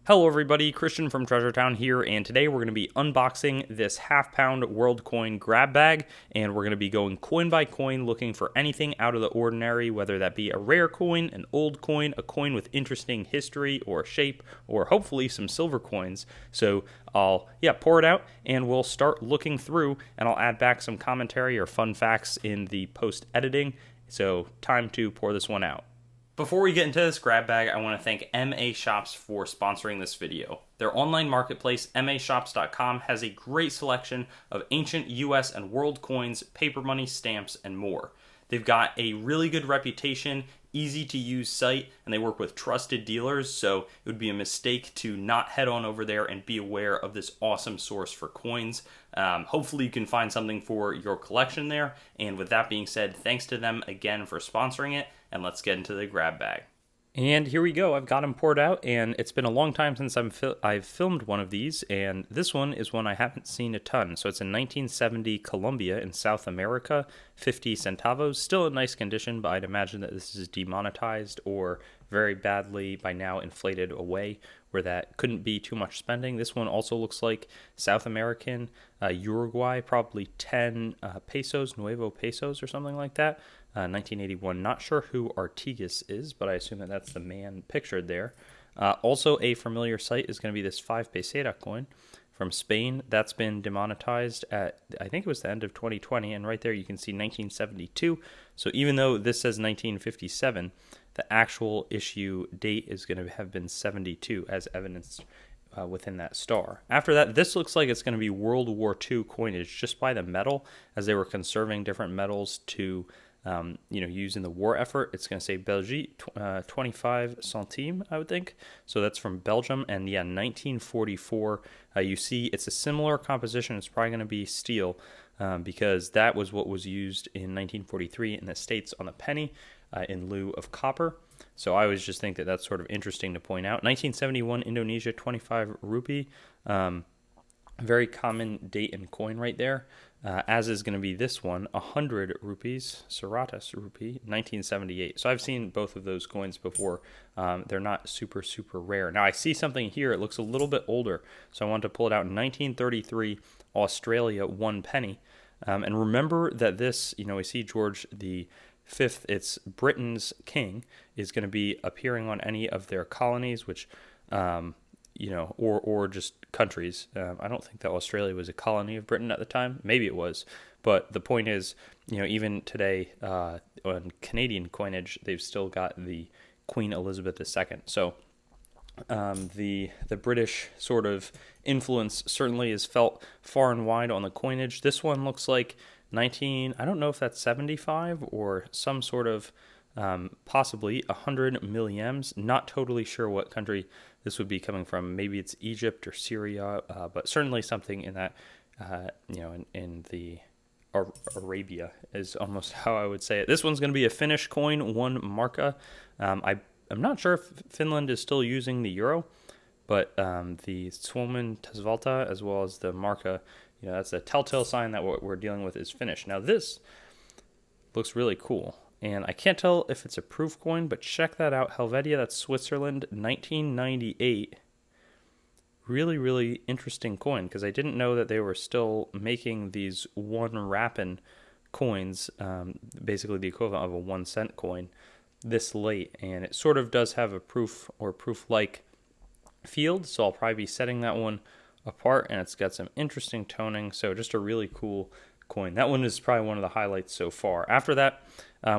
Hello everybody, Christian from Treasure Town here, and today we're going to be unboxing this half-pound world coin grab bag, and we're going to be going coin by coin looking for anything out of the ordinary, whether that be a rare coin, an old coin, a coin with interesting history or shape, or hopefully some silver coins. So I'll pour it out, and we'll start looking through, and I'll add back some commentary or fun facts in the post-editing. So time to pour this one out. Before we get into this grab bag, I want to thank MA Shops for sponsoring this video. Their online marketplace, mashops.com, has a great selection of ancient US and world coins, paper money, stamps, and more. They've got a really good reputation, easy to use site, and they work with trusted dealers, so it would be a mistake to not head on over there and be aware of this awesome source for coins. Hopefully you can find something for your collection there, and with that being said, thanks to them again for sponsoring it, and let's get into the grab bag. And here we go. I've got them poured out, and it's been a long time since I've filmed one of these, and this one is one I haven't seen a ton. So it's a 1970 Colombia in South America, 50 centavos, still in nice condition, but I'd imagine that this is demonetized or very badly by now inflated away, where that couldn't be too much spending. This one also looks like South American, Uruguay, probably 10 pesos, nuevo pesos or something like that. 1981. Not sure who Artigas is, but I assume that that's the man pictured there. Also, a familiar site is going to be this 5 peseta coin from Spain. That's been demonetized at, I think it was the end of 2020, and right there you can see 1972. So even though this says 1957, the actual issue date is going to have been 72, as evidenced within that star. After that, this looks like it's going to be World War II coinage just by the metal, as they were conserving different metals to use in the war effort. It's going to say Belgique 25 centimes, I would think. So that's from Belgium, and 1944. You see, it's a similar composition. It's probably going to be steel because that was what was used in 1943 in the States on the penny in lieu of copper. So I always just think that that's sort of interesting to point out. 1971 Indonesia 25 rupee. Very common date and coin right there, as is going to be this one, 100 rupees, Saratas rupee, 1978. So I've seen both of those coins before. They're not super, super rare. Now I see something here. It looks a little bit older, so I wanted to pull it out. 1933, Australia, 1 penny. And remember that this, we see George the Fifth, it's Britain's king, is going to be appearing on any of their colonies, which... or just countries. I don't think that Australia was a colony of Britain at the time. Maybe it was. But the point is, even today on Canadian coinage, they've still got the Queen Elizabeth II. So the British sort of influence certainly is felt far and wide on the coinage. This one looks like I don't know if that's 75 or some sort of possibly 100 milliams. Not totally sure what country this would be coming from. Maybe it's Egypt or Syria, but certainly something in that, in the Arabia is almost how I would say it. This one's going to be a Finnish coin, 1 marka. I'm not sure if Finland is still using the euro, but the Suomen tasvalta as well as the marka, that's a telltale sign that what we're dealing with is Finnish. Now this looks really cool. And I can't tell if it's a proof coin, but check that out. Helvetia, that's Switzerland, 1998. Really, really interesting coin, because I didn't know that they were still making these 1 rappen coins, basically the equivalent of a 1 cent coin, this late. And it sort of does have a proof or proof-like field, so I'll probably be setting that one apart, and it's got some interesting toning, so just a really cool coin. That one is probably one of the highlights so far. After that,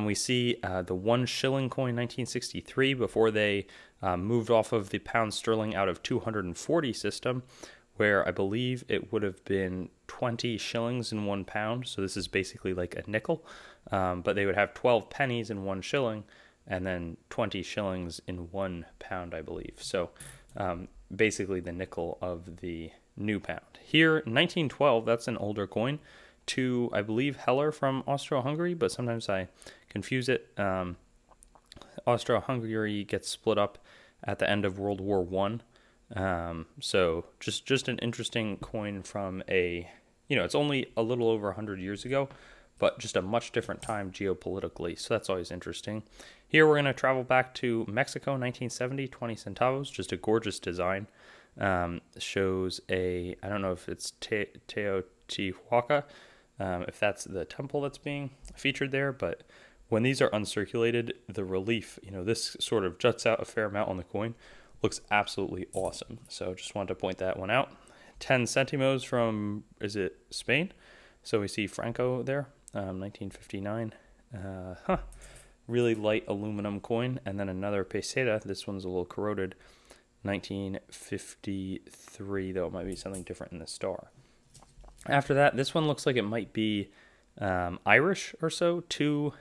we see the 1 shilling coin, 1963, before they moved off of the pound sterling out of 240 system, where I believe it would have been 20 shillings in 1 pound. So this is basically like a nickel, but they would have 12 pennies in 1 shilling, and then 20 shillings in 1 pound, I believe. So basically the nickel of the new pound. Here, 1912, that's an older coin. To, I believe, Heller from Austro-Hungary, but sometimes I confuse it. Austro-Hungary gets split up at the end of World War I. So just an interesting coin from it's only a little over 100 years ago, but just a much different time geopolitically. So that's always interesting. Here we're going to travel back to Mexico, 1970, 20 centavos, just a gorgeous design. Shows I don't know if it's Teotihuaca, if that's the temple that's being featured there, but when these are uncirculated, the relief, this sort of juts out a fair amount on the coin, looks absolutely awesome. So just wanted to point that one out. 10 centimos from, is it Spain? So we see Franco there, 1959. Really light aluminum coin. And then another peseta. This one's a little corroded. 1953, though it might be something different in the star. After that, this one looks like it might be Irish or so. So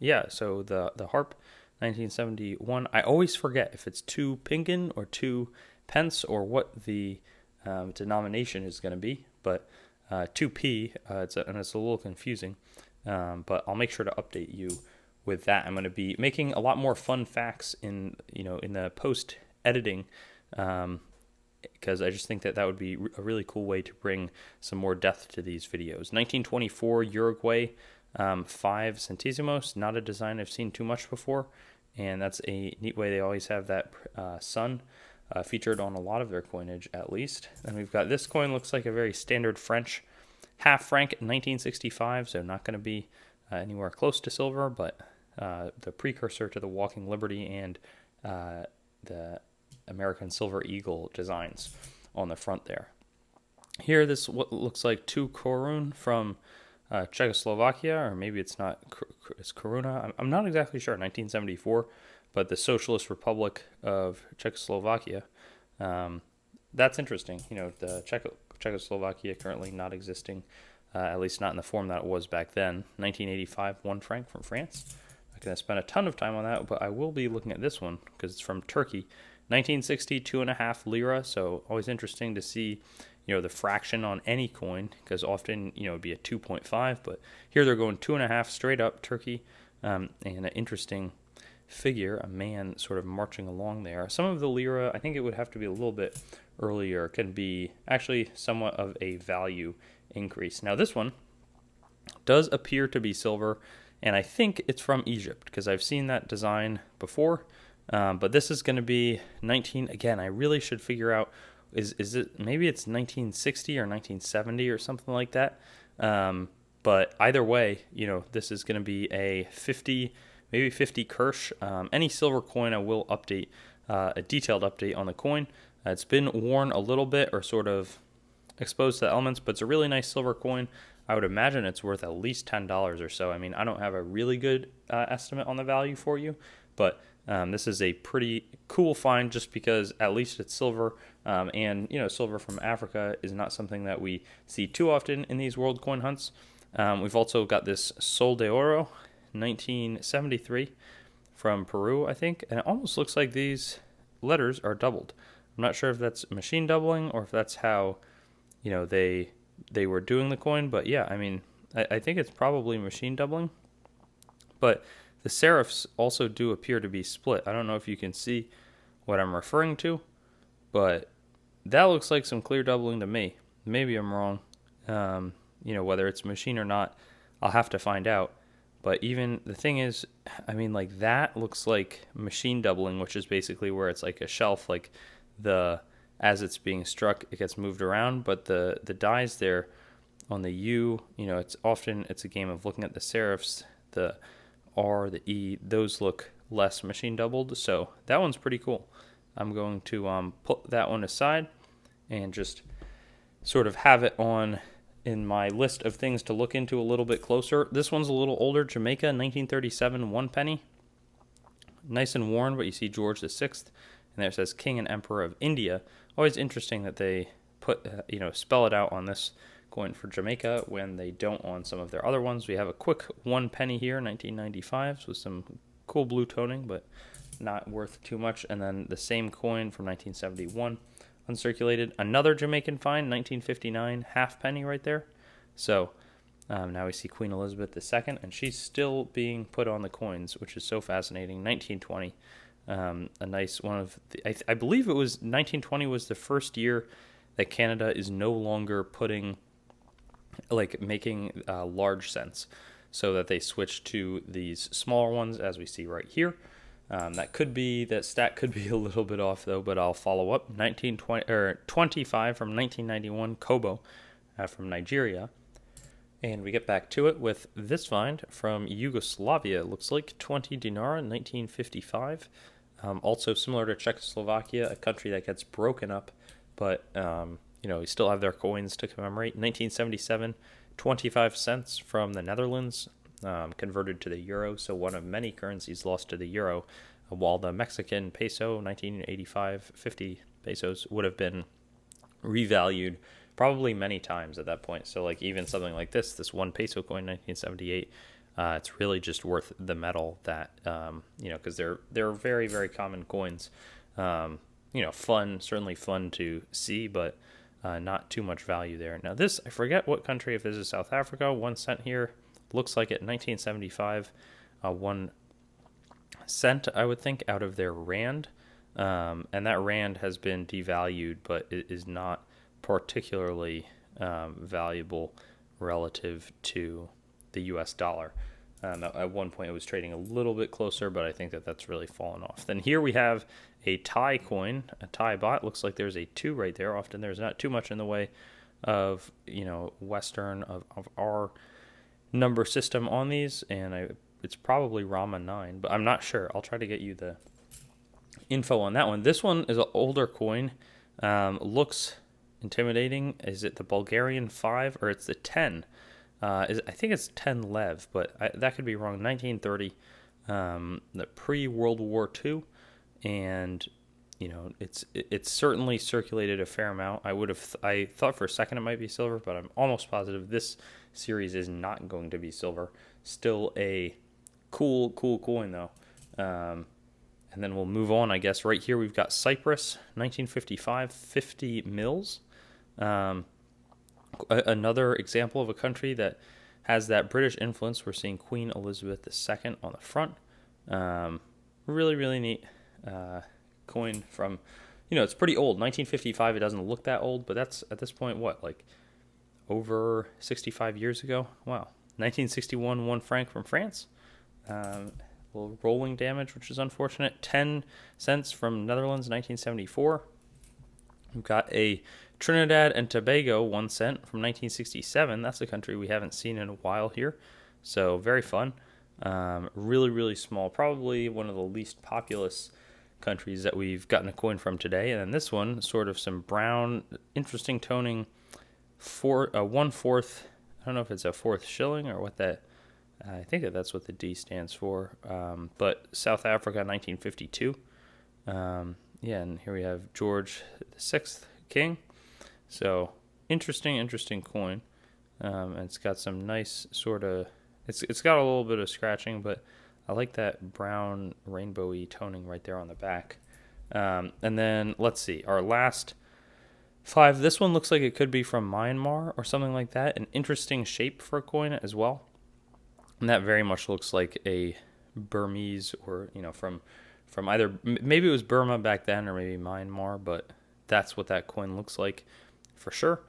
the harp, 1971. I always forget if it's 2 pinkin or 2 pence or what the denomination is going to be, but 2p, it's a little confusing, but I'll make sure to update you with that. I'm going to be making a lot more fun facts in the post editing, because I just think that would be a really cool way to bring some more depth to these videos. 1924 Uruguay, 5 centésimos, not a design I've seen too much before, and that's a neat way. They always have that sun featured on a lot of their coinage, at least. And we've got this coin, looks like a very standard French half franc, 1965, so not going to be anywhere close to silver, but the precursor to the Walking Liberty and the American Silver Eagle designs on the front there. Here, this what looks like 2 korun from Czechoslovakia, or maybe it's not, it's koruna. I'm not exactly sure, 1974, but the Socialist Republic of Czechoslovakia. That's interesting. The Czechoslovakia currently not existing, at least not in the form that it was back then. 1985, 1 franc from France. I'm going to spend a ton of time on that, but I will be looking at this one because it's from Turkey. 1960, 2.5 lira. So always interesting to see, the fraction on any coin, because often, it'd be a 2.5, but here they're going 2.5 straight up, Turkey, and an interesting figure, a man sort of marching along there. Some of the lira, I think it would have to be a little bit earlier, can be actually somewhat of a value increase. Now this one does appear to be silver, and I think it's from Egypt, because I've seen that design before, but this is going to be 19, again, I really should figure out, is it, maybe it's 1960 or 1970 or something like that, but either way, this is going to be a 50, maybe 50 Kirsch. Any silver coin I will update, a detailed update on the coin. It's been worn a little bit or sort of exposed to the elements, but it's a really nice silver coin. I would imagine it's worth at least $10 or so. I mean, I don't have a really good estimate on the value for you, but this is a pretty cool find just because at least it's silver, and silver from Africa is not something that we see too often in these world coin hunts. We've also got this Sol de Oro, 1973 from Peru, I think, and it almost looks like these letters are doubled. I'm not sure if that's machine doubling or if that's how they were doing the coin, but yeah, I mean, I think it's probably machine doubling, but the serifs also do appear to be split. I don't know if you can see what I'm referring to, but that looks like some clear doubling to me. Maybe I'm wrong. Whether it's machine or not, I'll have to find out. But even the thing is, I mean, like that looks like machine doubling, which is basically where it's like a shelf, like as it's being struck, it gets moved around. But the dies there on the U, it's a game of looking at the serifs, the R, the E, those look less machine doubled. So that one's pretty cool. I'm going to put that one aside and just sort of have it on in my list of things to look into a little bit closer. This one's a little older, Jamaica, 1937, 1 penny. Nice and worn, but you see George VI, and there it says King and Emperor of India. Always interesting that they put, spell it out on this coin for Jamaica when they don't on some of their other ones. We have a quick 1 penny here, 1995, with some cool blue toning, but not worth too much. And then the same coin from 1971, uncirculated. Another Jamaican find, 1959, half penny right there. So now we see Queen Elizabeth II, and she's still being put on the coins, which is so fascinating. 1920, a nice one of the, I believe it was 1920 was the first year that Canada is no longer putting like making large cents, so that they switch to these smaller ones as we see right here. That stat could be a little bit off though, but I'll follow up. 1920 or 25 from 1991 Kobo from Nigeria. And we get back to it with this find from Yugoslavia. It looks like 20 dinar in 1955. Also similar to Czechoslovakia, a country that gets broken up, but we still have their coins to commemorate. 1977, 25 cents from the Netherlands, converted to the euro, so one of many currencies lost to the euro, while the Mexican peso, 1985, 50 pesos, would have been revalued probably many times at that point. So like even something like this 1 peso coin, 1978, it's really just worth the metal that, because they're very, very common coins. Certainly fun to see, but not too much value there. Now this, I forget what country, if this is South Africa, 1 cent here, looks like it, 1975, 1 cent, I would think, out of their rand. And that rand has been devalued, but it is not particularly valuable relative to the US dollar. At one point it was trading a little bit closer, but I think that's really fallen off. Then here we have a Thai coin, a Thai baht. Looks like there's a 2 right there. Often there's not too much in the way of, Western of our number system on these, and it's probably Rama 9, but I'm not sure. I'll try to get you the info on that one. This one is an older coin. Looks intimidating. Is it the Bulgarian 5 or it's the 10? I think it's 10 lev, but that could be wrong. 1930, the pre-World War II, and it's certainly circulated a fair amount. I thought for a second it might be silver, but I'm almost positive this series is not going to be silver. Still a cool coin though. And then we'll move on, I guess. Right here we've got Cyprus, 1955, 50 mils. Another example of a country that has that British influence. We're seeing Queen Elizabeth II on the front. Really, really neat coin from, it's pretty old. 1955, it doesn't look that old, but that's at this point, like over 65 years ago? Wow. 1961, 1 franc from France. A little rolling damage, which is unfortunate. 10 cents from Netherlands, 1974. We've got a Trinidad and Tobago 1 cent from 1967. That's a country we haven't seen in a while here. So very fun. Really, really small. Probably one of the least populous countries that we've gotten a coin from today. And then this one, sort of some brown, interesting toning, 1/4. I don't know if it's a 4th shilling or what that. I think that's what the D stands for. But South Africa, 1952. And here we have George VI, King. So interesting coin. And it's got some nice sort of. It's got a little bit of scratching, but I like that brown rainbowy toning right there on the back. And then let's see, our last 5. This one looks like it could be from Myanmar or something like that. An interesting shape for a coin as well. And that very much looks like a Burmese or, from either, maybe it was Burma back then or maybe Myanmar, but that's what that coin looks like for sure.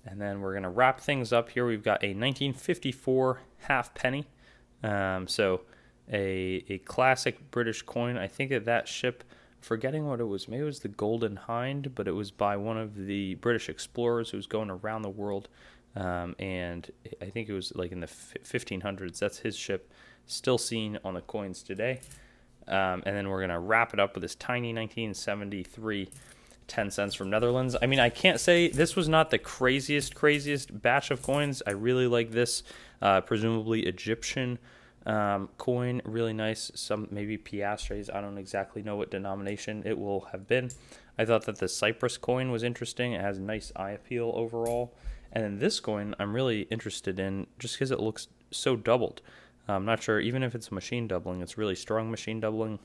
And then we're going to wrap things up here. We've got a 1954 half penny. So a classic British coin. I think that ship, forgetting what it was, maybe it was the Golden Hind, but it was by one of the British explorers who was going around the world. And I think it was like in the 1500s. That's his ship, still seen on the coins today. And then we're going to wrap it up with this tiny 1973 10 cents from Netherlands. I mean, I can't say this was not the craziest batch of coins. I really like this, presumably Egyptian coin. Really nice. Some maybe piastres. I don't exactly know what denomination it will have been. I thought that the Cyprus coin was interesting. It has nice eye appeal overall. And then this coin I'm really interested in just because it looks so doubled. I'm not sure, even if it's machine doubling, it's really strong machine doubling.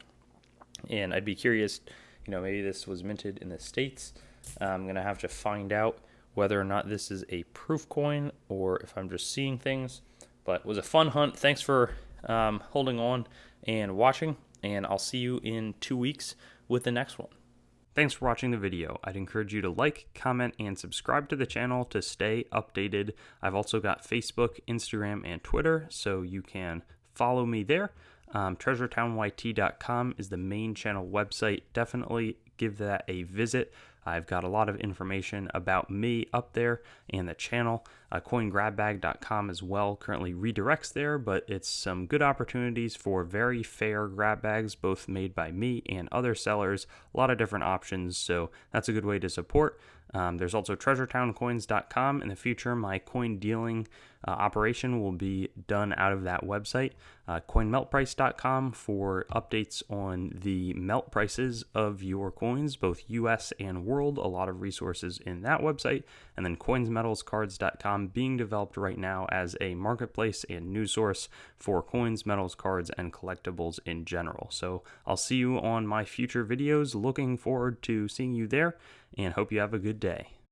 And I'd be curious, maybe this was minted in the States. I'm going to have to find out whether or not this is a proof coin or if I'm just seeing things. But it was a fun hunt. Thanks for holding on and watching. And I'll see you in 2 weeks with the next one. Thanks for watching the video. I'd encourage you to like, comment, and subscribe to the channel to stay updated. I've also got Facebook, Instagram, and Twitter, so you can follow me there. TreasureTownYT.com is the main channel website. Definitely give that a visit. I've got a lot of information about me up there and the channel. CoinGrabBag.com as well currently redirects there, but it's some good opportunities for very fair grab bags, both made by me and other sellers. A lot of different options, so that's a good way to support. There's also TreasureTownCoins.com. In the future, my coin dealing operation will be done out of that website. CoinMeltPrice.com for updates on the melt prices of your coins, both US and world. A lot of resources in that website. And then CoinsMetalsCards.com being developed right now as a marketplace and news source for coins, metals, cards, and collectibles in general. So I'll see you on my future videos. Looking forward to seeing you there, and hope you have a good day.